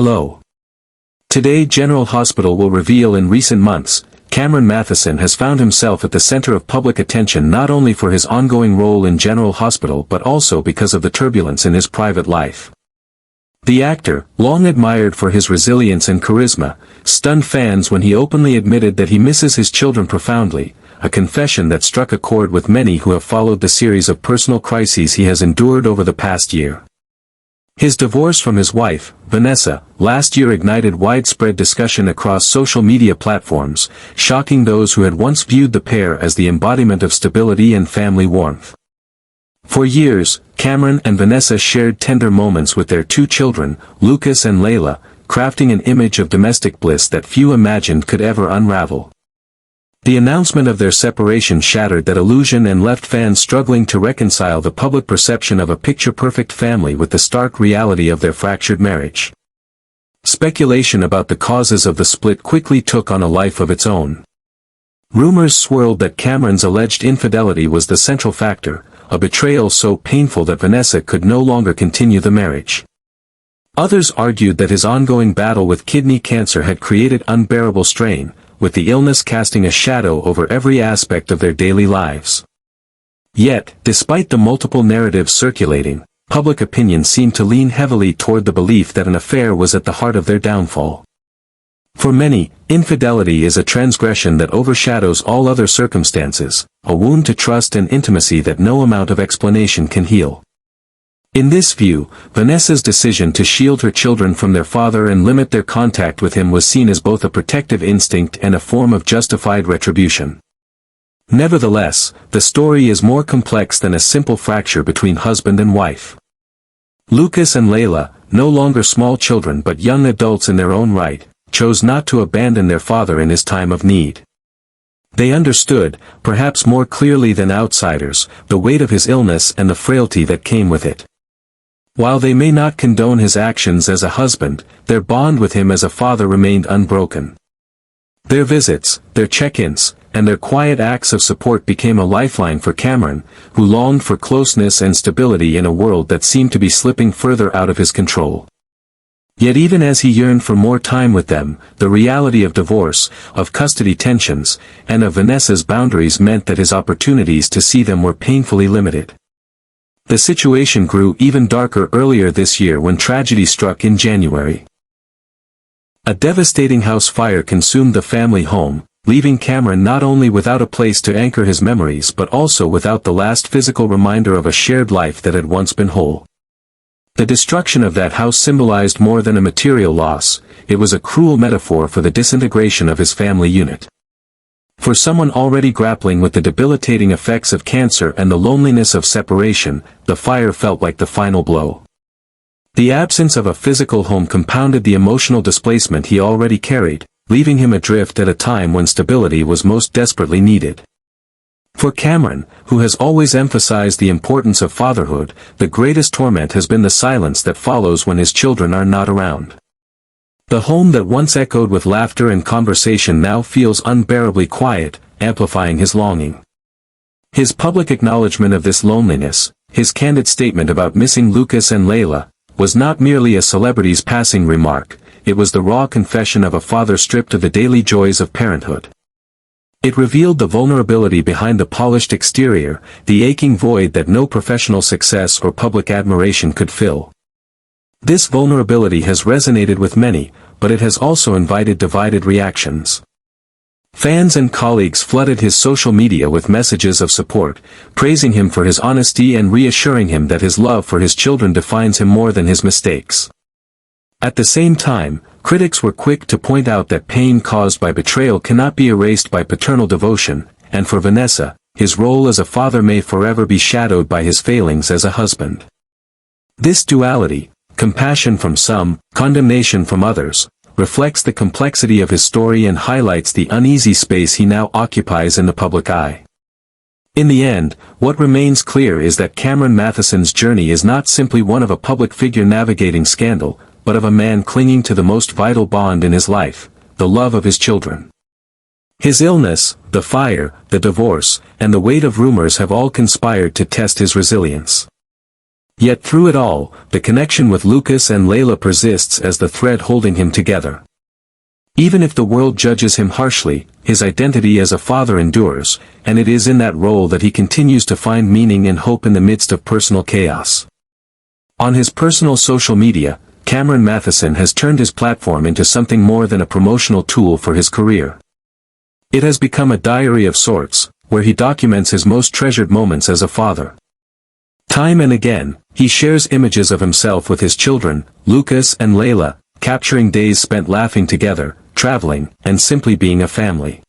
Hello. Today General Hospital will reveal in recent months, Cameron Mathison has found himself at the center of public attention not only for his ongoing role in General Hospital but also because of the turbulence in his private life. The actor, long admired for his resilience and charisma, stunned fans when he openly admitted that he misses his children profoundly, a confession that struck a chord with many who have followed the series of personal crises he has endured over the past year. His divorce from his wife, Vanessa, last year ignited widespread discussion across social media platforms, shocking those who had once viewed the pair as the embodiment of stability and family warmth. For years, Cameron and Vanessa shared tender moments with their two children, Lucas and Layla, crafting an image of domestic bliss that few imagined could ever unravel. The announcement of their separation shattered that illusion and left fans struggling to reconcile the public perception of a picture-perfect family with the stark reality of their fractured marriage. Speculation about the causes of the split quickly took on a life of its own. Rumors swirled that Cameron's alleged infidelity was the central factor, a betrayal so painful that Vanessa could no longer continue the marriage. Others argued that his ongoing battle with kidney cancer had created unbearable strain, with the illness casting a shadow over every aspect of their daily lives. Yet, despite the multiple narratives circulating, public opinion seemed to lean heavily toward the belief that an affair was at the heart of their downfall. For many, infidelity is a transgression that overshadows all other circumstances, a wound to trust and intimacy that no amount of explanation can heal. In this view, Vanessa's decision to shield her children from their father and limit their contact with him was seen as both a protective instinct and a form of justified retribution. Nevertheless, the story is more complex than a simple fracture between husband and wife. Lucas and Layla, no longer small children but young adults in their own right, chose not to abandon their father in his time of need. They understood, perhaps more clearly than outsiders, the weight of his illness and the frailty that came with it. While they may not condone his actions as a husband, their bond with him as a father remained unbroken. Their visits, their check-ins, and their quiet acts of support became a lifeline for Cameron, who longed for closeness and stability in a world that seemed to be slipping further out of his control. Yet even as he yearned for more time with them, the reality of divorce, of custody tensions, and of Vanessa's boundaries meant that his opportunities to see them were painfully limited. The situation grew even darker earlier this year when tragedy struck in January. A devastating house fire consumed the family home, leaving Cameron not only without a place to anchor his memories but also without the last physical reminder of a shared life that had once been whole. The destruction of that house symbolized more than a material loss, it was a cruel metaphor for the disintegration of his family unit. For someone already grappling with the debilitating effects of cancer and the loneliness of separation, the fire felt like the final blow. The absence of a physical home compounded the emotional displacement he already carried, leaving him adrift at a time when stability was most desperately needed. For Cameron, who has always emphasized the importance of fatherhood, the greatest torment has been the silence that follows when his children are not around. The home that once echoed with laughter and conversation now feels unbearably quiet, amplifying his longing. His public acknowledgement of this loneliness, his candid statement about missing Lucas and Layla, was not merely a celebrity's passing remark, it was the raw confession of a father stripped of the daily joys of parenthood. It revealed the vulnerability behind the polished exterior, the aching void that no professional success or public admiration could fill. This vulnerability has resonated with many, but it has also invited divided reactions. Fans and colleagues flooded his social media with messages of support, praising him for his honesty and reassuring him that his love for his children defines him more than his mistakes. At the same time, critics were quick to point out that pain caused by betrayal cannot be erased by paternal devotion, and for Vanessa, his role as a father may forever be shadowed by his failings as a husband. This duality, compassion from some, condemnation from others, reflects the complexity of his story and highlights the uneasy space he now occupies in the public eye. In the end, what remains clear is that Cameron Mathison's journey is not simply one of a public figure navigating scandal, but of a man clinging to the most vital bond in his life, the love of his children. His illness, the fire, the divorce, and the weight of rumors have all conspired to test his resilience. Yet through it all, the connection with Lucas and Layla persists as the thread holding him together. Even if the world judges him harshly, his identity as a father endures, and it is in that role that he continues to find meaning and hope in the midst of personal chaos. On his personal social media, Cameron Mathison has turned his platform into something more than a promotional tool for his career. It has become a diary of sorts, where he documents his most treasured moments as a father. Time and again, he shares images of himself with his children, Lucas and Layla, capturing days spent laughing together, traveling, and simply being a family.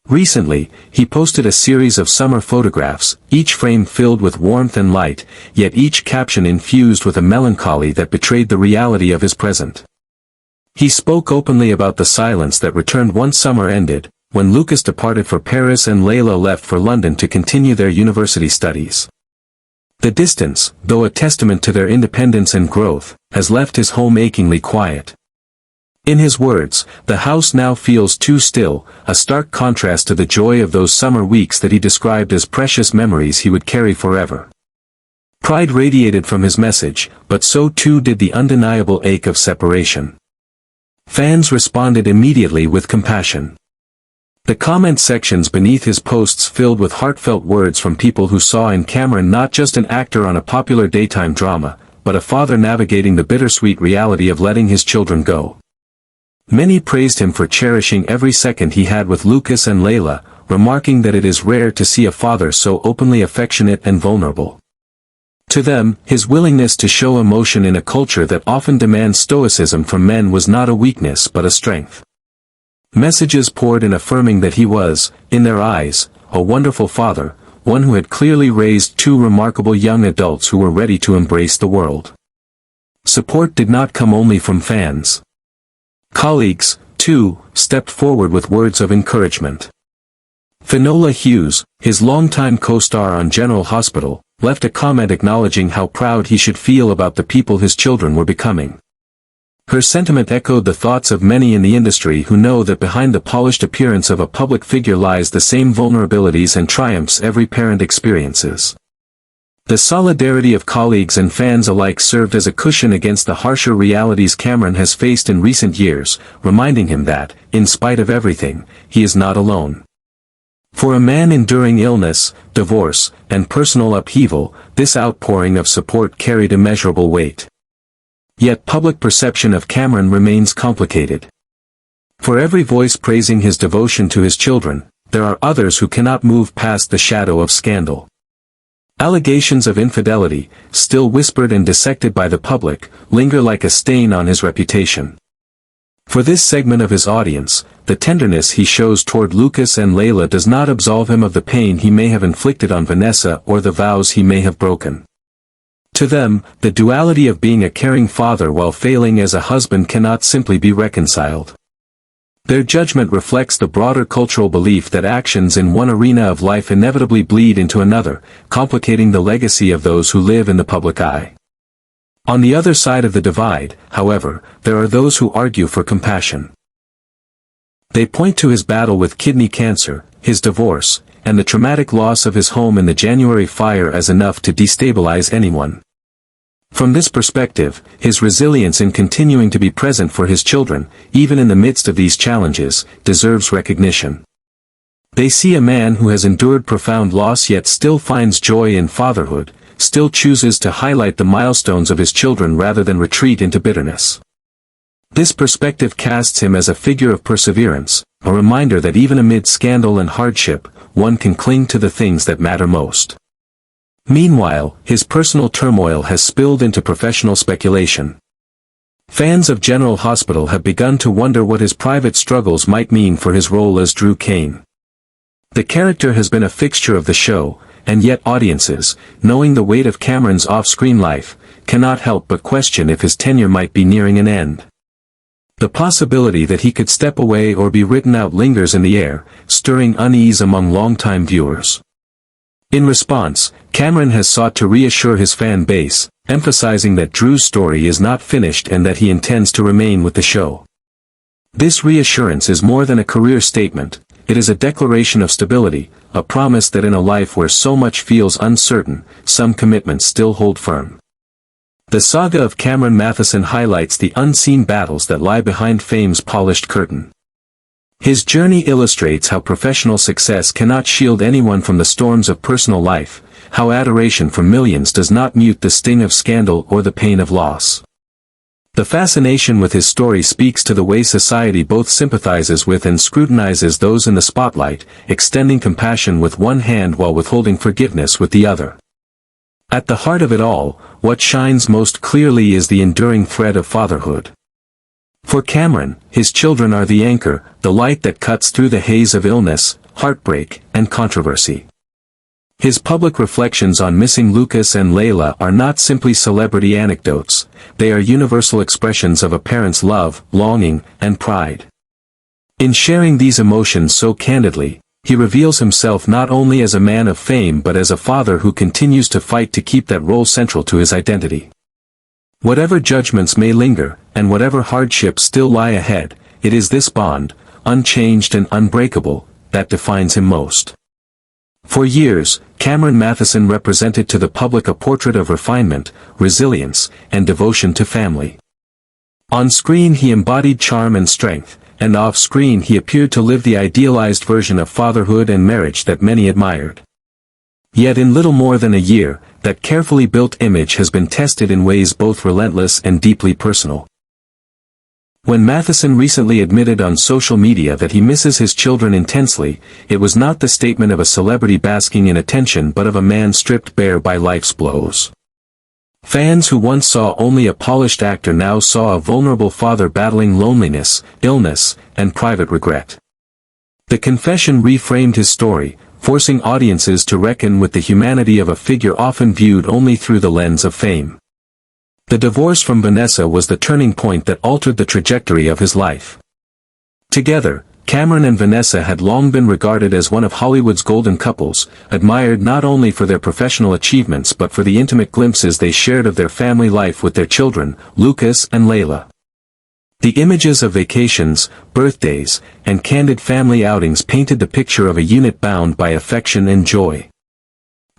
Recently, he posted a series of summer photographs, each frame filled with warmth and light, yet each caption infused with a melancholy that betrayed the reality of his present. He spoke openly about the silence that returned once summer ended, when Lucas departed for Paris and Layla left for London to continue their university studies. The distance, though a testament to their independence and growth, has left his home achingly quiet. In his words, the house now feels too still, a stark contrast to the joy of those summer weeks that he described as precious memories he would carry forever. Pride radiated from his message, but so too did the undeniable ache of separation. Fans responded immediately with compassion. The comment sections beneath his posts filled with heartfelt words from people who saw in Cameron not just an actor on a popular daytime drama, but a father navigating the bittersweet reality of letting his children go. Many praised him for cherishing every second he had with Lucas and Layla, remarking that it is rare to see a father so openly affectionate and vulnerable. To them, his willingness to show emotion in a culture that often demands stoicism from men was not a weakness but a strength. Messages poured in affirming that he was, in their eyes, a wonderful father, one who had clearly raised two remarkable young adults who were ready to embrace the world. Support did not come only from fans. Colleagues, too, stepped forward with words of encouragement. Finola Hughes, his longtime co-star on General Hospital, left a comment acknowledging how proud he should feel about the people his children were becoming. Her sentiment echoed the thoughts of many in the industry who know that behind the polished appearance of a public figure lies the same vulnerabilities and triumphs every parent experiences. The solidarity of colleagues and fans alike served as a cushion against the harsher realities Cameron has faced in recent years, reminding him that, in spite of everything, he is not alone. For a man enduring illness, divorce, and personal upheaval, this outpouring of support carried immeasurable weight. Yet public perception of Cameron remains complicated. For every voice praising his devotion to his children, there are others who cannot move past the shadow of scandal. Allegations of infidelity, still whispered and dissected by the public, linger like a stain on his reputation. For this segment of his audience, the tenderness he shows toward Lucas and Layla does not absolve him of the pain he may have inflicted on Vanessa or the vows he may have broken. To them, the duality of being a caring father while failing as a husband cannot simply be reconciled. Their judgment reflects the broader cultural belief that actions in one arena of life inevitably bleed into another, complicating the legacy of those who live in the public eye. On the other side of the divide, however, there are those who argue for compassion. They point to his battle with kidney cancer, his divorce, and the traumatic loss of his home in the January fire as enough to destabilize anyone. From this perspective, his resilience in continuing to be present for his children, even in the midst of these challenges, deserves recognition. They see a man who has endured profound loss yet still finds joy in fatherhood, still chooses to highlight the milestones of his children rather than retreat into bitterness. This perspective casts him as a figure of perseverance, a reminder that even amid scandal and hardship, one can cling to the things that matter most. Meanwhile, his personal turmoil has spilled into professional speculation. Fans of General Hospital have begun to wonder what his private struggles might mean for his role as Drew Kane. The character has been a fixture of the show, and yet audiences, knowing the weight of Cameron's off-screen life, cannot help but question if his tenure might be nearing an end. The possibility that he could step away or be written out lingers in the air, stirring unease among longtime viewers. In response, Cameron has sought to reassure his fan base, emphasizing that Drew's story is not finished and that he intends to remain with the show. This reassurance is more than a career statement, it is a declaration of stability, a promise that in a life where so much feels uncertain, some commitments still hold firm. The saga of Cameron Mathison highlights the unseen battles that lie behind fame's polished curtain. His journey illustrates how professional success cannot shield anyone from the storms of personal life, how adoration from millions does not mute the sting of scandal or the pain of loss. The fascination with his story speaks to the way society both sympathizes with and scrutinizes those in the spotlight, extending compassion with one hand while withholding forgiveness with the other. At the heart of it all, what shines most clearly is the enduring thread of fatherhood. For Cameron, his children are the anchor, the light that cuts through the haze of illness, heartbreak, and controversy. His public reflections on missing Lucas and Layla are not simply celebrity anecdotes, they are universal expressions of a parent's love, longing, and pride. In sharing these emotions so candidly, he reveals himself not only as a man of fame but as a father who continues to fight to keep that role central to his identity. Whatever judgments may linger, and whatever hardships still lie ahead, it is this bond, unchanged and unbreakable, that defines him most. For years, Cameron Mathison represented to the public a portrait of refinement, resilience, and devotion to family. On screen he embodied charm and strength, and off-screen he appeared to live the idealized version of fatherhood and marriage that many admired. Yet in little more than a year, that carefully built image has been tested in ways both relentless and deeply personal. When Mathison recently admitted on social media that he misses his children intensely, it was not the statement of a celebrity basking in attention but of a man stripped bare by life's blows. Fans who once saw only a polished actor now saw a vulnerable father battling loneliness, illness, and private regret. The confession reframed his story, forcing audiences to reckon with the humanity of a figure often viewed only through the lens of fame. The divorce from Vanessa was the turning point that altered the trajectory of his life. Together, Cameron and Vanessa had long been regarded as one of Hollywood's golden couples, admired not only for their professional achievements but for the intimate glimpses they shared of their family life with their children, Lucas and Layla. The images of vacations, birthdays, and candid family outings painted the picture of a unit bound by affection and joy.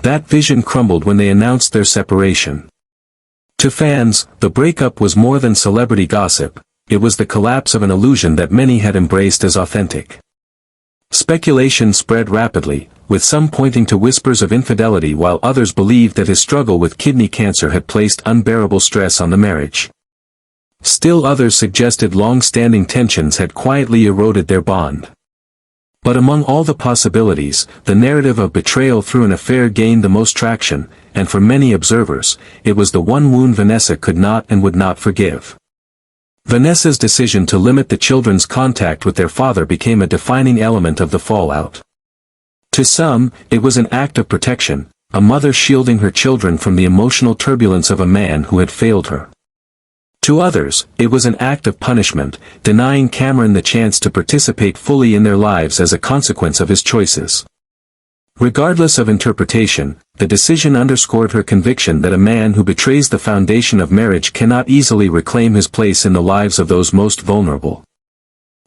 That vision crumbled when they announced their separation. To fans, the breakup was more than celebrity gossip, it was the collapse of an illusion that many had embraced as authentic. Speculation spread rapidly, with some pointing to whispers of infidelity while others believed that his struggle with kidney cancer had placed unbearable stress on the marriage. Still others suggested long-standing tensions had quietly eroded their bond. But among all the possibilities, the narrative of betrayal through an affair gained the most traction, and for many observers, it was the one wound Vanessa could not and would not forgive. Vanessa's decision to limit the children's contact with their father became a defining element of the fallout. To some, it was an act of protection, a mother shielding her children from the emotional turbulence of a man who had failed her. To others, it was an act of punishment, denying Cameron the chance to participate fully in their lives as a consequence of his choices. Regardless of interpretation, the decision underscored her conviction that a man who betrays the foundation of marriage cannot easily reclaim his place in the lives of those most vulnerable.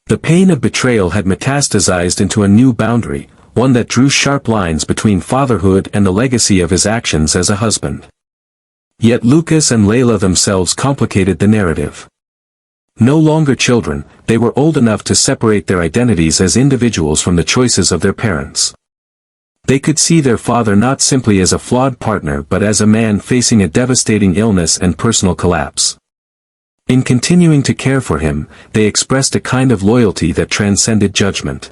The pain of betrayal had metastasized into a new boundary, one that drew sharp lines between fatherhood and the legacy of his actions as a husband. Yet Lucas and Layla themselves complicated the narrative. No longer children, they were old enough to separate their identities as individuals from the choices of their parents. They could see their father not simply as a flawed partner but as a man facing a devastating illness and personal collapse. In continuing to care for him, they expressed a kind of loyalty that transcended judgment.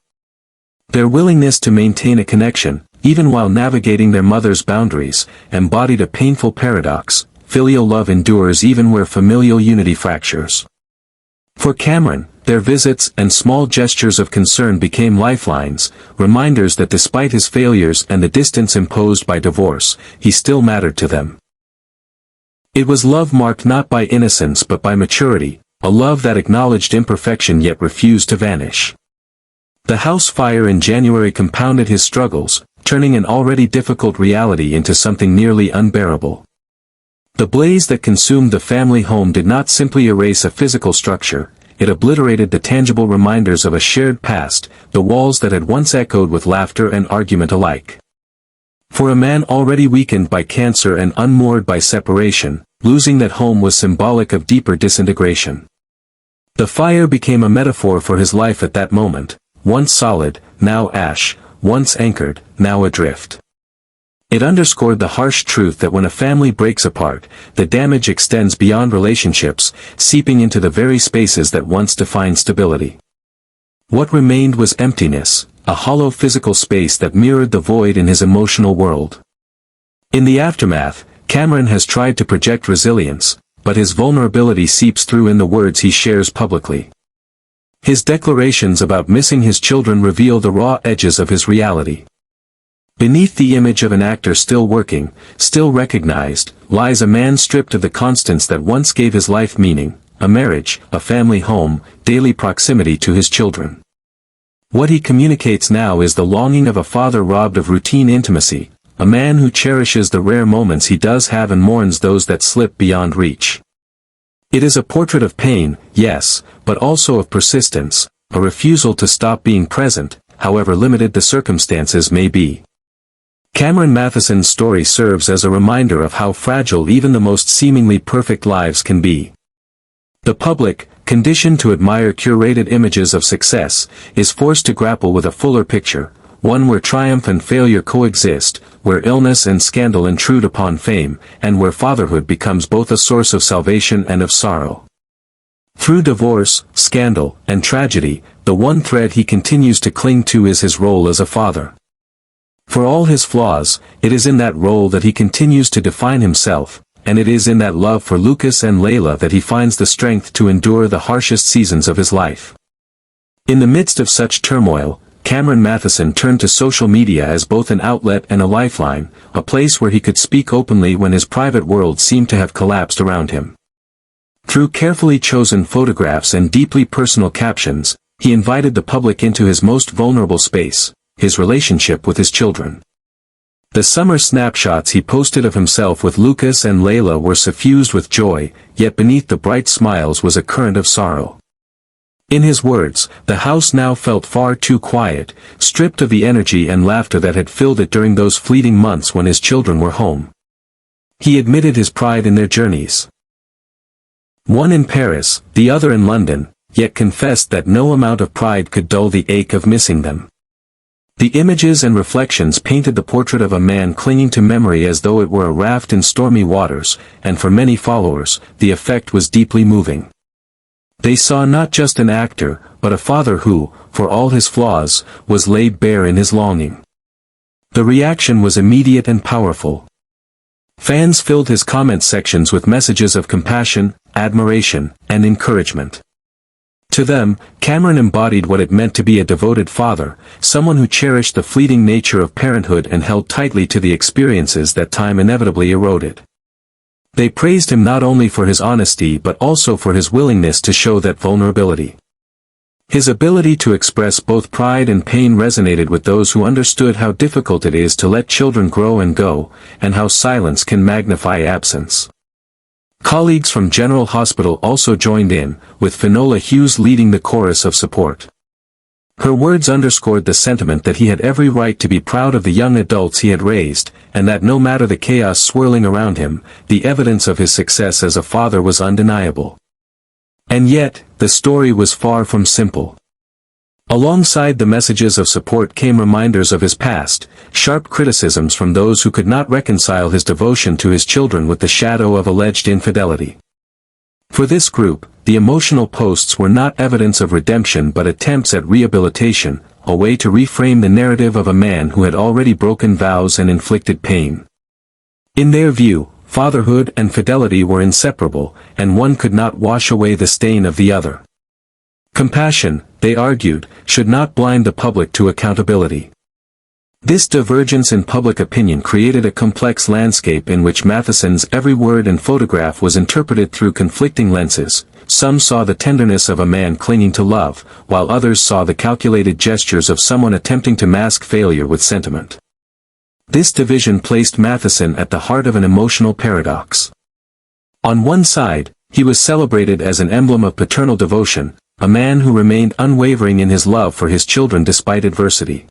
Their willingness to maintain a connection, even while navigating their mother's boundaries, embodied a painful paradox: filial love endures even where familial unity fractures. For Cameron, their visits and small gestures of concern became lifelines, reminders that despite his failures and the distance imposed by divorce, he still mattered to them. It was love marked not by innocence but by maturity, a love that acknowledged imperfection yet refused to vanish. The house fire in January compounded his struggles, turning an already difficult reality into something nearly unbearable. The blaze that consumed the family home did not simply erase a physical structure, it obliterated the tangible reminders of a shared past, the walls that had once echoed with laughter and argument alike. For a man already weakened by cancer and unmoored by separation, losing that home was symbolic of deeper disintegration. The fire became a metaphor for his life at that moment, once solid, now ash, once anchored, now adrift. It underscored the harsh truth that when a family breaks apart, the damage extends beyond relationships, seeping into the very spaces that once defined stability. What remained was emptiness, a hollow physical space that mirrored the void in his emotional world. In the aftermath, Cameron has tried to project resilience, but his vulnerability seeps through in the words he shares publicly. His declarations about missing his children reveal the raw edges of his reality. Beneath the image of an actor still working, still recognized, lies a man stripped of the constants that once gave his life meaning, a marriage, a family home, daily proximity to his children. What he communicates now is the longing of a father robbed of routine intimacy, a man who cherishes the rare moments he does have and mourns those that slip beyond reach. It is a portrait of pain, yes, but also of persistence, a refusal to stop being present, however limited the circumstances may be. Cameron Mathison's story serves as a reminder of how fragile even the most seemingly perfect lives can be. The public, conditioned to admire curated images of success, is forced to grapple with a fuller picture, one where triumph and failure coexist, where illness and scandal intrude upon fame, and where fatherhood becomes both a source of salvation and of sorrow. Through divorce, scandal, and tragedy, the one thread he continues to cling to is his role as a father. For all his flaws, it is in that role that he continues to define himself, and it is in that love for Lucas and Layla that he finds the strength to endure the harshest seasons of his life. In the midst of such turmoil, Cameron Mathison turned to social media as both an outlet and a lifeline, a place where he could speak openly when his private world seemed to have collapsed around him. Through carefully chosen photographs and deeply personal captions, he invited the public into his most vulnerable space, his relationship with his children. The summer snapshots he posted of himself with Lucas and Layla were suffused with joy, yet beneath the bright smiles was a current of sorrow. In his words, the house now felt far too quiet, stripped of the energy and laughter that had filled it during those fleeting months when his children were home. He admitted his pride in their journeys. One in Paris, the other in London, yet confessed that no amount of pride could dull the ache of missing them. The images and reflections painted the portrait of a man clinging to memory as though it were a raft in stormy waters, and for many followers, the effect was deeply moving. They saw not just an actor, but a father who, for all his flaws, was laid bare in his longing. The reaction was immediate and powerful. Fans filled his comment sections with messages of compassion, admiration, and encouragement. To them, Cameron embodied what it meant to be a devoted father, someone who cherished the fleeting nature of parenthood and held tightly to the experiences that time inevitably eroded. They praised him not only for his honesty but also for his willingness to show that vulnerability. His ability to express both pride and pain resonated with those who understood how difficult it is to let children grow and go, and how silence can magnify absence. Colleagues from General Hospital also joined in, with Finola Hughes leading the chorus of support. Her words underscored the sentiment that he had every right to be proud of the young adults he had raised, and that no matter the chaos swirling around him, the evidence of his success as a father was undeniable. And yet, the story was far from simple. Alongside the messages of support came reminders of his past, sharp criticisms from those who could not reconcile his devotion to his children with the shadow of alleged infidelity. For this group, the emotional posts were not evidence of redemption but attempts at rehabilitation, a way to reframe the narrative of a man who had already broken vows and inflicted pain. In their view, fatherhood and fidelity were inseparable, and one could not wash away the stain of the other. Compassion, they argued, should not blind the public to accountability. This divergence in public opinion created a complex landscape in which Mathison's every word and photograph was interpreted through conflicting lenses. Some saw the tenderness of a man clinging to love, while others saw the calculated gestures of someone attempting to mask failure with sentiment. This division placed Mathison at the heart of an emotional paradox. On one side, he was celebrated as an emblem of paternal devotion, a man who remained unwavering in his love for his children despite adversity.